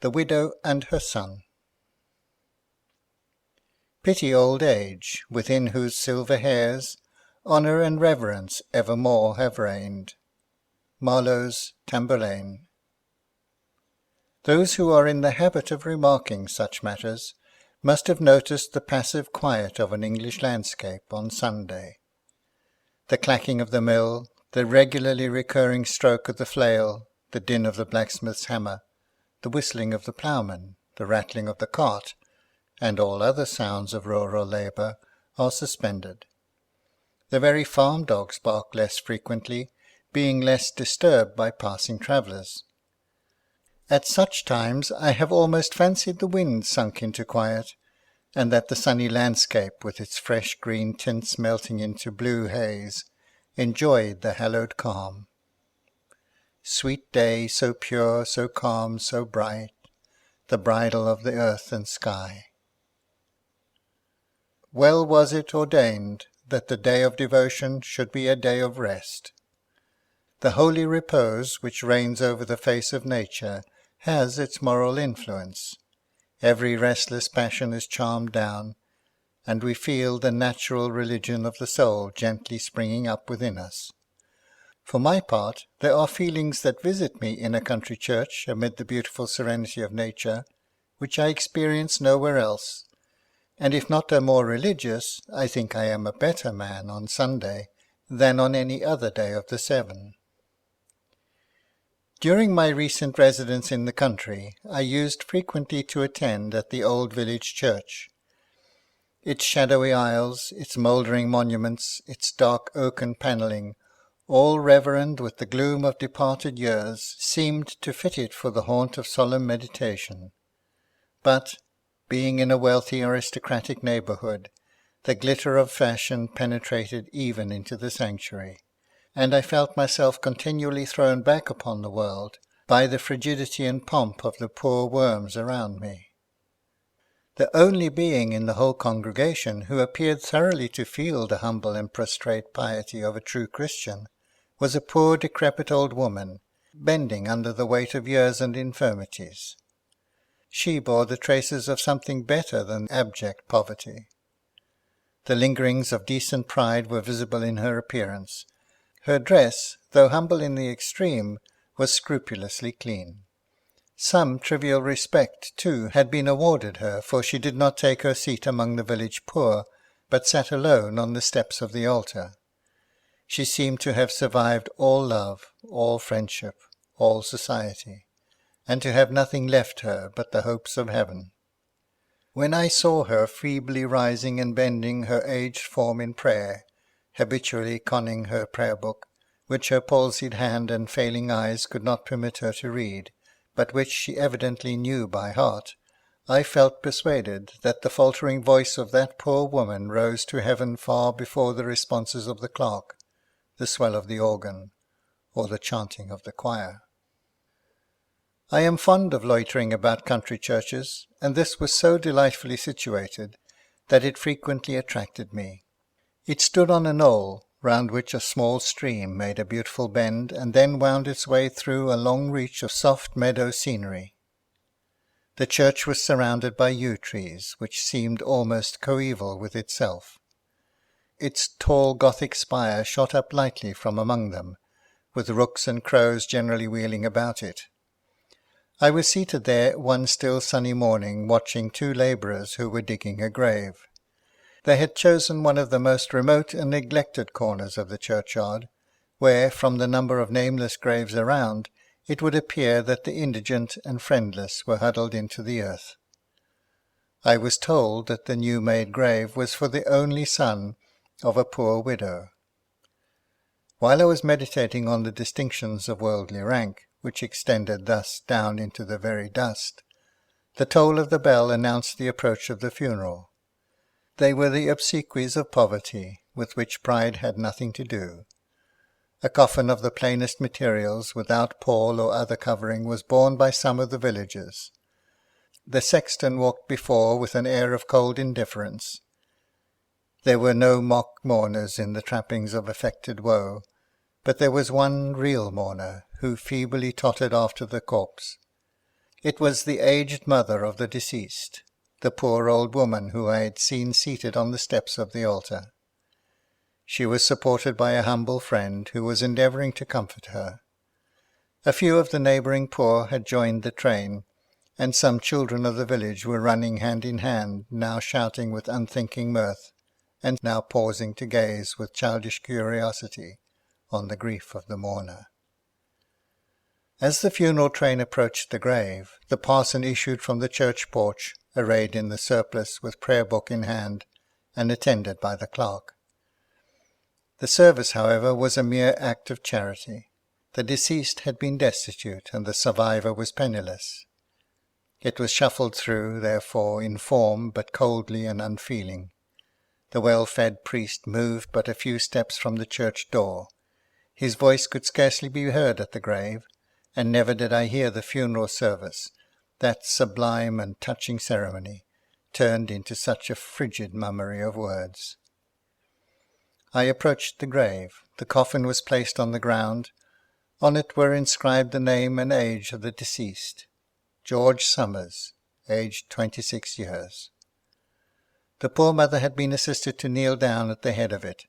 The Widow and her Son. Pity old age, within whose silver hairs Honour and reverence evermore have reigned. Marlowe's Tamburlaine. Those who are in the habit of remarking such matters must have noticed the passive quiet of an English landscape on Sunday. The clacking of the mill, the regularly recurring stroke of the flail, the din of the blacksmith's hammer, the whistling of the ploughman, the rattling of the cart, and all other sounds of rural labour are suspended. The very farm dogs bark less frequently, being less disturbed by passing travellers. At such times I have almost fancied the wind sunk into quiet, and that the sunny landscape, with its fresh green tints melting into blue haze, enjoyed the hallowed calm. Sweet day, so pure, so calm, so bright, the bridal of the earth and sky. Well was it ordained that the day of devotion should be a day of rest. The holy repose which reigns over the face of nature has its moral influence. Every restless passion is charmed down, and we feel the natural religion of the soul gently springing up within us. For my part, there are feelings that visit me in a country church amid the beautiful serenity of nature, which I experience nowhere else, and if not a more religious, I think I am a better man on Sunday than on any other day of the 7. During my recent residence in the country, I used frequently to attend at the old village church. Its shadowy aisles, its mouldering monuments, its dark oaken panelling, all reverend with the gloom of departed years, seemed to fit it for the haunt of solemn meditation. But, being in a wealthy aristocratic neighbourhood, the glitter of fashion penetrated even into the sanctuary, and I felt myself continually thrown back upon the world by the frigidity and pomp of the poor worms around me. The only being in the whole congregation who appeared thoroughly to feel the humble and prostrate piety of a true Christian was a poor decrepit old woman, bending under the weight of years and infirmities. She bore the traces of something better than abject poverty. The lingerings of decent pride were visible in her appearance. Her dress, though humble in the extreme, was scrupulously clean. Some trivial respect, too, had been awarded her, for she did not take her seat among the village poor, but sat alone on the steps of the altar. She seemed to have survived all love, all friendship, all society, and to have nothing left her but the hopes of heaven. When I saw her feebly rising and bending her aged form in prayer, habitually conning her prayer-book, which her palsied hand and failing eyes could not permit her to read, but which she evidently knew by heart, I felt persuaded that the faltering voice of that poor woman rose to heaven far before the responses of the clerk, the swell of the organ, or the chanting of the choir. I am fond of loitering about country churches, and this was so delightfully situated that it frequently attracted me. It stood on a knoll, round which a small stream made a beautiful bend, and then wound its way through a long reach of soft meadow scenery. The church was surrounded by yew trees, which seemed almost coeval with itself. Its tall Gothic spire shot up lightly from among them, with rooks and crows generally wheeling about it. I was seated there one still sunny morning, watching 2 labourers who were digging a grave. They had chosen one of the most remote and neglected corners of the churchyard, where, from the number of nameless graves around, it would appear that the indigent and friendless were huddled into the earth. I was told that the new-made grave was for the only son of a poor widow. While I was meditating on the distinctions of worldly rank, which extended thus down into the very dust, the toll of the bell announced the approach of the funeral. They were the obsequies of poverty, with which pride had nothing to do. A coffin of the plainest materials, without pall or other covering, was borne by some of the villagers. The sexton walked before with an air of cold indifference. There were no mock mourners in the trappings of affected woe, but there was one real mourner, who feebly tottered after the corpse. It was the aged mother of the deceased, the poor old woman who I had seen seated on the steps of the altar. She was supported by a humble friend who was endeavouring to comfort her. A few of the neighbouring poor had joined the train, and some children of the village were running hand in hand, now shouting with unthinking mirth, and now pausing to gaze with childish curiosity on the grief of the mourner. As the funeral train approached the grave, the parson issued from the church porch, arrayed in the surplice, with prayer book in hand, and attended by the clerk. The service, however, was a mere act of charity. The deceased had been destitute, and the survivor was penniless. It was shuffled through, therefore, in form, but coldly and unfeeling. The well-fed priest moved but a few steps from the church door. His voice could scarcely be heard at the grave, and never did I hear the funeral service, that sublime and touching ceremony, turned into such a frigid mummery of words. I approached the grave. The coffin was placed on the ground. On it were inscribed the name and age of the deceased, George Somers, aged 26 years. The poor mother had been assisted to kneel down at the head of it.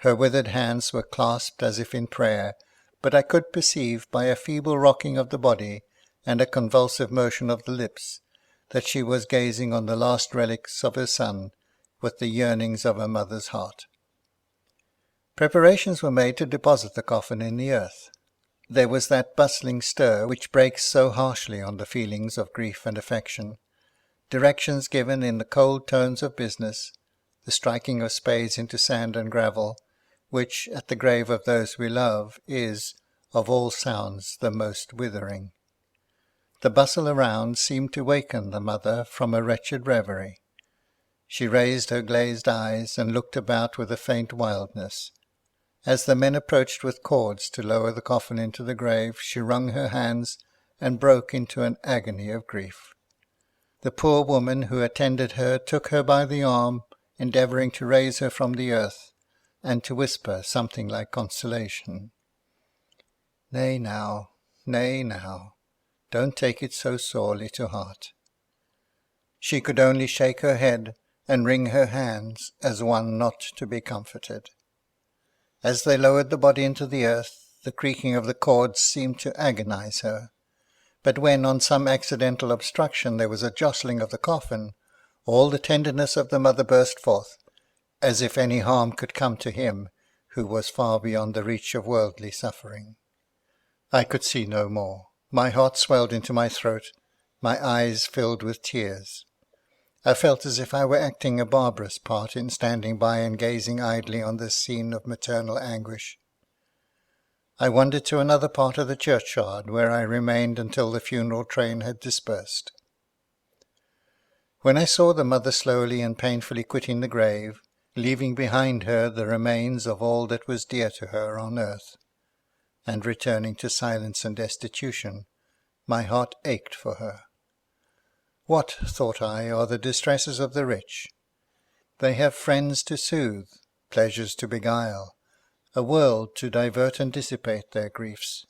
Her withered hands were clasped as if in prayer, but I could perceive by a feeble rocking of the body and a convulsive motion of the lips that she was gazing on the last relics of her son with the yearnings of a mother's heart. Preparations were made to deposit the coffin in the earth. There was that bustling stir which breaks so harshly on the feelings of grief and affection, directions given in the cold tones of business, the striking of spades into sand and gravel, which, at the grave of those we love, is, of all sounds, the most withering. The bustle around seemed to waken the mother from a wretched reverie. She raised her glazed eyes and looked about with a faint wildness. As the men approached with cords to lower the coffin into the grave, she wrung her hands and broke into an agony of grief. The poor woman who attended her took her by the arm, endeavouring to raise her from the earth, and to whisper something like consolation. Nay now, don't take it so sorely to heart." She could only shake her head and wring her hands as one not to be comforted. As they lowered the body into the earth, the creaking of the cords seemed to agonize her. But when on some accidental obstruction there was a jostling of the coffin, all the tenderness of the mother burst forth, as if any harm could come to him who was far beyond the reach of worldly suffering. I could see no more. My heart swelled into my throat, my eyes filled with tears. I felt as if I were acting a barbarous part in standing by and gazing idly on this scene of maternal anguish. I wandered to another part of the churchyard, where I remained until the funeral train had dispersed. When I saw the mother slowly and painfully quitting the grave, leaving behind her the remains of all that was dear to her on earth, and returning to silence and destitution, my heart ached for her. What, thought I, are the distresses of the rich? They have friends to soothe, pleasures to beguile, a world to divert and dissipate their griefs.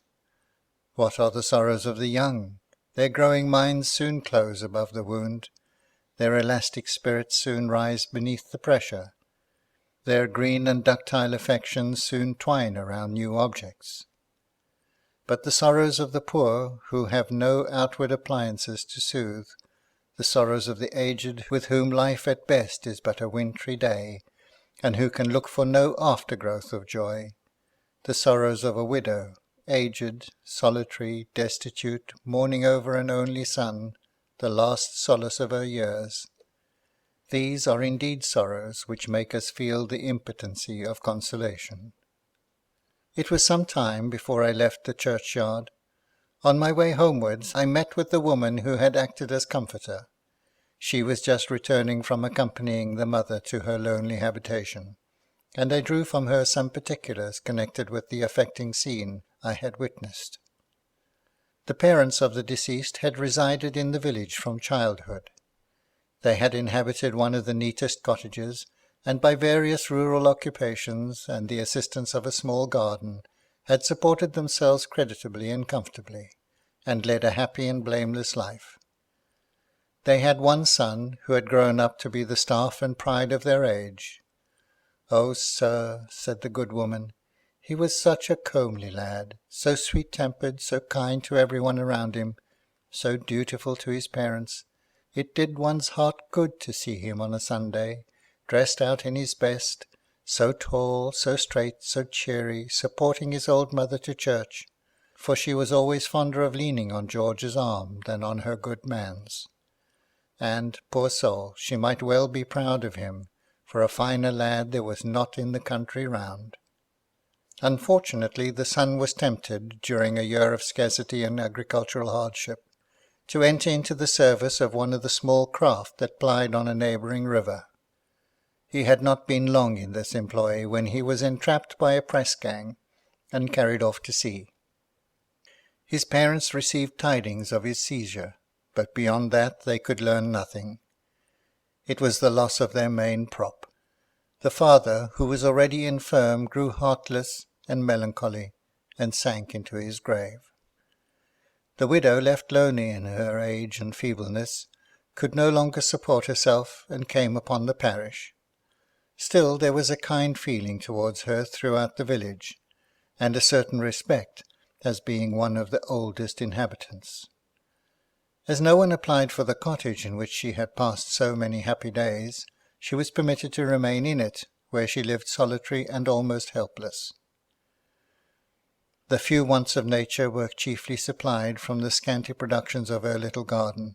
What are the sorrows of the young? Their growing minds soon close above the wound, their elastic spirits soon rise beneath the pressure, their green and ductile affections soon twine around new objects. But the sorrows of the poor, who have no outward appliances to soothe, the sorrows of the aged, with whom life at best is but a wintry day, and who can look for no aftergrowth of joy, the sorrows of a widow, aged, solitary, destitute, mourning over an only son, the last solace of her years, these are indeed sorrows which make us feel the impotency of consolation. It was some time before I left the churchyard. On my way homewards I met with the woman who had acted as comforter. She was just returning from accompanying the mother to her lonely habitation, and I drew from her some particulars connected with the affecting scene I had witnessed. The parents of the deceased had resided in the village from childhood. They had inhabited one of the neatest cottages, and by various rural occupations and the assistance of a small garden, had supported themselves creditably and comfortably, and led a happy and blameless life. They had one son who had grown up to be the staff and pride of their age. "Oh, sir," said the good woman, "he was such a comely lad, so sweet-tempered, so kind to everyone around him, so dutiful to his parents. It did one's heart good to see him on a Sunday, dressed out in his best, so tall, so straight, so cheery, supporting his old mother to church, for she was always fonder of leaning on George's arm than on her good man's. And, poor soul, she might well be proud of him, for a finer lad there was not in the country round." Unfortunately, the son was tempted, during a year of scarcity and agricultural hardship, to enter into the service of one of the small craft that plied on a neighbouring river. He had not been long in this employ when he was entrapped by a press gang, and carried off to sea. His parents received tidings of his seizure, but beyond that they could learn nothing. It was the loss of their main prop. The father, who was already infirm, grew heartless and melancholy, and sank into his grave. The widow, left lonely in her age and feebleness, could no longer support herself, and came upon the parish. Still there was a kind feeling towards her throughout the village, and a certain respect, as being one of the oldest inhabitants. As no one applied for the cottage in which she had passed so many happy days, she was permitted to remain in it, where she lived solitary and almost helpless. The few wants of nature were chiefly supplied from the scanty productions of her little garden,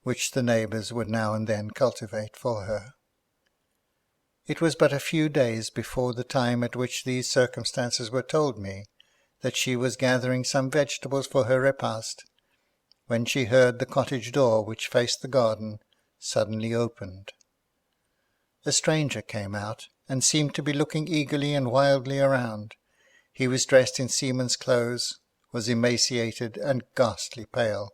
which the neighbours would now and then cultivate for her. It was but a few days before the time at which these circumstances were told me that she was gathering some vegetables for her repast, when she heard the cottage door, which faced the garden, suddenly opened. A stranger came out, and seemed to be looking eagerly and wildly around. He was dressed in seaman's clothes, was emaciated and ghastly pale,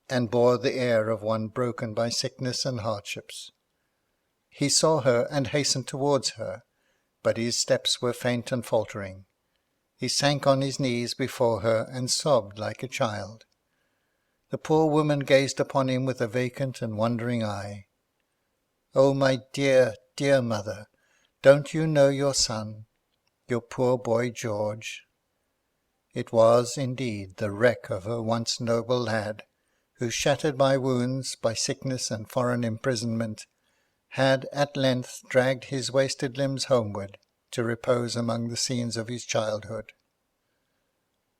and bore the air of one broken by sickness and hardships. He saw her and hastened towards her, but his steps were faint and faltering. He sank on his knees before her and sobbed like a child. The poor woman gazed upon him with a vacant and wondering eye. "Oh, my dear, dear mother, don't you know your son, your poor boy George?" It was, indeed, the wreck of her once noble lad, who, shattered by wounds, by sickness and foreign imprisonment, had at length dragged his wasted limbs homeward to repose among the scenes of his childhood.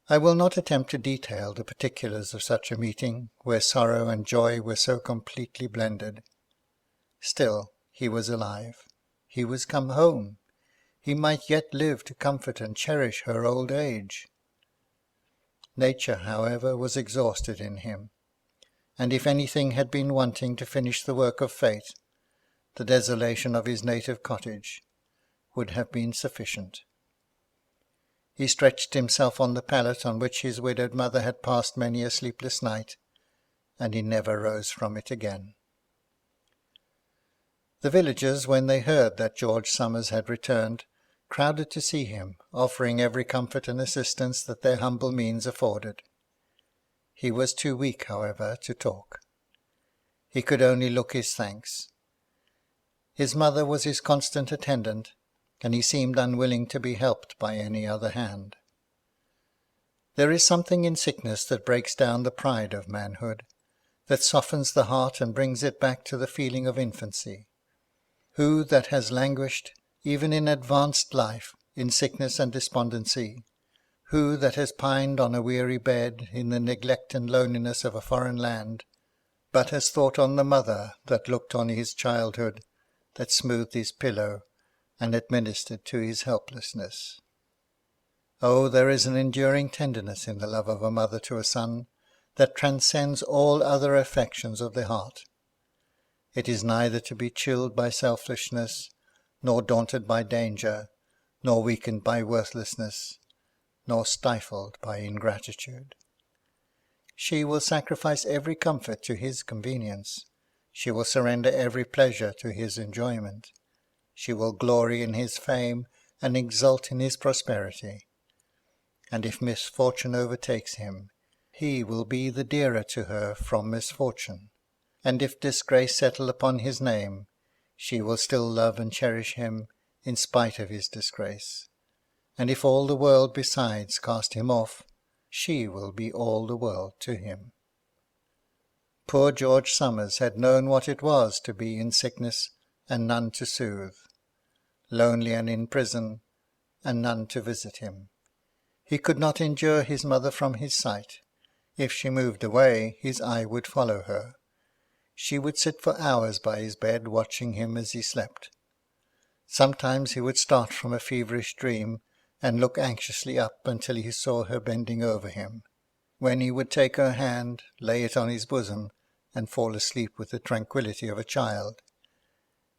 I will not attempt to detail the particulars of such a meeting, where sorrow and joy were so completely blended. Still, he was alive. He was come home. He might yet live to comfort and cherish her old age. Nature, however, was exhausted in him, and if anything had been wanting to finish the work of fate, the desolation of his native cottage would have been sufficient. He stretched himself on the pallet on which his widowed mother had passed many a sleepless night, and he never rose from it again. The villagers, when they heard that George Somers had returned, crowded to see him, offering every comfort and assistance that their humble means afforded. He was too weak, however, to talk. He could only look his thanks. His mother was his constant attendant, and he seemed unwilling to be helped by any other hand. There is something in sickness that breaks down the pride of manhood, that softens the heart and brings it back to the feeling of infancy. Who that has languished, even in advanced life, in sickness and despondency, who that has pined on a weary bed in the neglect and loneliness of a foreign land, but has thought on the mother that looked on his childhood, that smoothed his pillow, and administered to his helplessness? Oh, there is an enduring tenderness in the love of a mother to a son that transcends all other affections of the heart. It is neither to be chilled by selfishness, nor daunted by danger, nor weakened by worthlessness, nor stifled by ingratitude. She will sacrifice every comfort to his convenience. She will surrender every pleasure to his enjoyment. She will glory in his fame and exult in his prosperity. And if misfortune overtakes him, he will be the dearer to her from misfortune. And if disgrace settle upon his name, she will still love and cherish him in spite of his disgrace. And if all the world besides cast him off, she will be all the world to him. Poor George Somers had known what it was to be in sickness and none to soothe, lonely and in prison, and none to visit him. He could not endure his mother from his sight. If she moved away, his eye would follow her. She would sit for hours by his bed, watching him as he slept. Sometimes he would start from a feverish dream and look anxiously up until he saw her bending over him, when he would take her hand, lay it on his bosom, and fall asleep with the tranquillity of a child.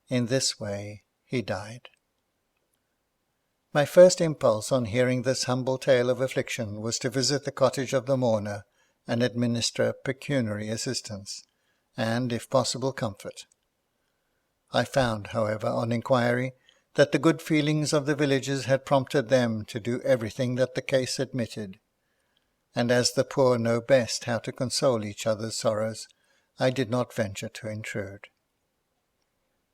In this way he died. My first impulse on hearing this humble tale of affliction was to visit the cottage of the mourner and administer pecuniary assistance, and, if possible, comfort. I found, however, on inquiry, that the good feelings of the villagers had prompted them to do everything that the case admitted, and as the poor know best how to console each other's sorrows, I did not venture to intrude.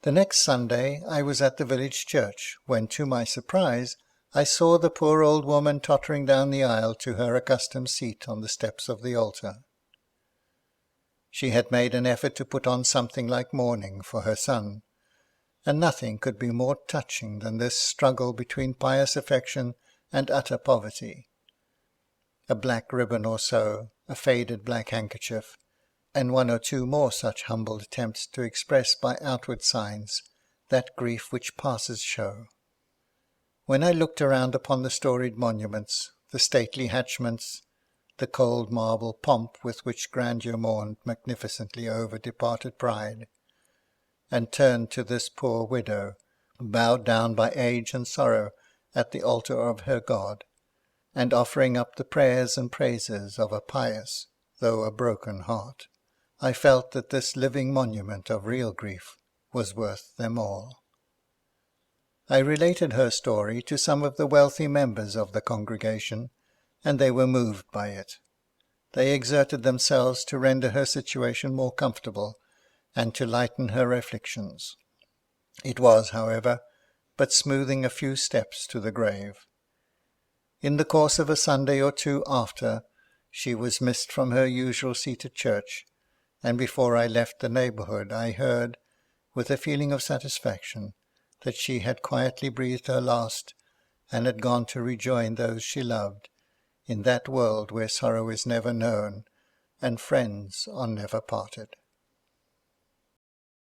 The next Sunday I was at the village church, when, to my surprise, I saw the poor old woman tottering down the aisle to her accustomed seat on the steps of the altar. She had made an effort to put on something like mourning for her son, and nothing could be more touching than this struggle between pious affection and utter poverty. A black ribbon or so, a faded black handkerchief, and one or two more such humble attempts to express by outward signs that grief which passes show. When I looked around upon the storied monuments, the stately hatchments, the cold marble pomp with which grandeur mourned magnificently over departed pride, and turned to this poor widow, bowed down by age and sorrow at the altar of her God, and offering up the prayers and praises of a pious, though a broken heart, I felt that this living monument of real grief was worth them all. I related her story to some of the wealthy members of the congregation, and they were moved by it. They exerted themselves to render her situation more comfortable, and to lighten her afflictions. It was, however, but smoothing a few steps to the grave. In the course of a Sunday or two after, she was missed from her usual seat at church, and before I left the neighbourhood I heard, with a feeling of satisfaction, that she had quietly breathed her last, and had gone to rejoin those she loved, in that world where sorrow is never known, and friends are never parted.